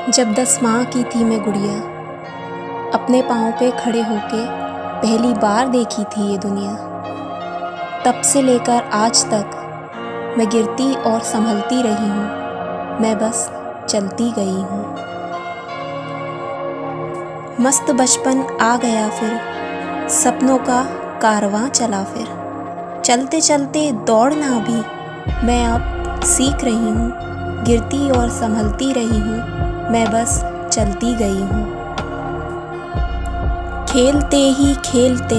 जब 10 माह की थी मैं गुड़िया, अपने पाँव पे खड़े होके पहली बार देखी थी ये दुनिया। तब से लेकर आज तक मैं गिरती और संभलती रही हूँ, मैं बस चलती गई हूँ। मस्त बचपन आ गया फिर, सपनों का कारवां चला फिर। चलते चलते दौड़ना भी मैं अब सीख रही हूँ, गिरती और संभलती रही हूँ, मैं बस चलती गई हूँ। खेलते ही खेलते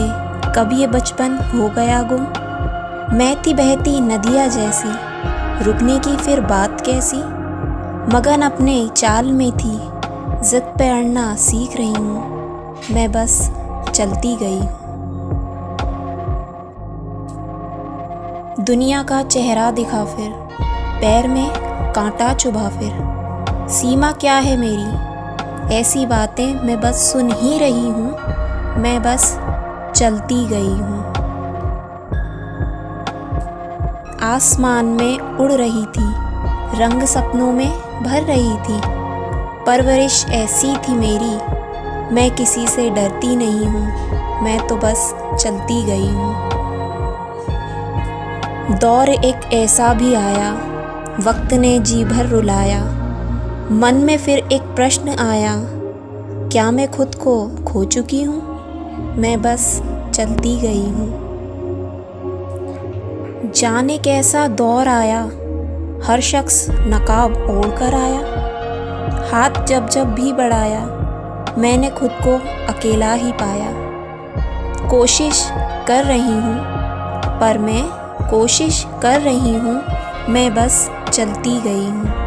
कब ये बचपन हो गया गुम, बहती बहती नदियाँ जैसी, रुकने की फिर बात कैसी। मगन अपने चाल में थी, जिद पे अड़ना सीख रही हूँ, मैं बस चलती गई हूँ। दुनिया का चेहरा दिखा फिर, पैर में कांटा चुभा फिर। सीमा क्या है मेरी, ऐसी बातें मैं बस सुन ही रही हूँ, मैं बस चलती गई हूँ। आसमान में उड़ रही थी, रंग सपनों में भर रही थी। परवरिश ऐसी थी मेरी, मैं किसी से डरती नहीं हूँ, मैं तो बस चलती गई हूँ। दौर एक ऐसा भी आया, वक्त ने जी भर रुलाया। मन में फिर एक प्रश्न आया, क्या मैं खुद को खो चुकी हूँ, मैं बस चलती गई हूँ। जाने कैसा दौर आया, हर शख्स नकाब ओढ़ कर आया। हाथ जब जब भी बढ़ाया, मैंने खुद को अकेला ही पाया। कोशिश कर रही हूँ, पर मैं कोशिश कर रही हूँ, मैं बस चलती गई हूँ।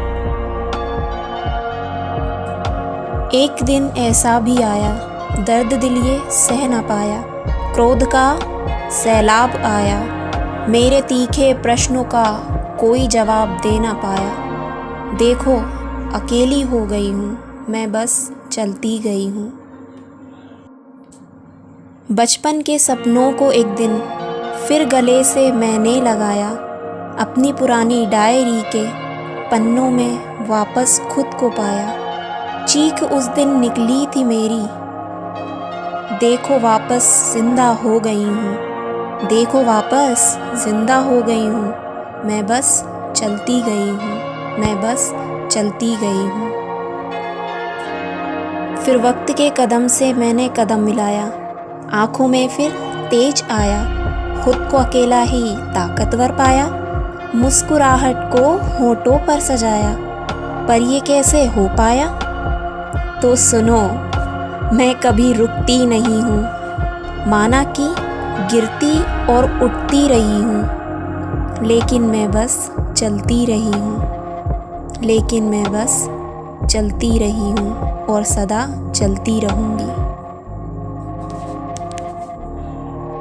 एक दिन ऐसा भी आया, दर्द दिल ये सह न पाया। क्रोध का सैलाब आया, मेरे तीखे प्रश्नों का कोई जवाब दे न पाया। देखो अकेली हो गई हूँ, मैं बस चलती गई हूँ। बचपन के सपनों को एक दिन फिर गले से मैंने लगाया। अपनी पुरानी डायरी के पन्नों में वापस खुद को पाया। चीख उस दिन निकली थी मेरी, देखो वापस जिंदा हो गई हूँ, देखो वापस जिंदा हो गई हूँ। मैं बस चलती गई हूँ, मैं बस चलती गई हूँ। फिर वक्त के कदम से मैंने कदम मिलाया, आँखों में फिर तेज आया। खुद को अकेला ही ताकतवर पाया, मुस्कुराहट को होठों पर सजाया। पर ये कैसे हो पाया, तो सुनो, मैं कभी रुकती नहीं हूँ। माना कि गिरती और उठती रही हूँ, लेकिन मैं बस चलती रही हूँ, लेकिन मैं बस चलती रही हूँ और सदा चलती रहूँगी।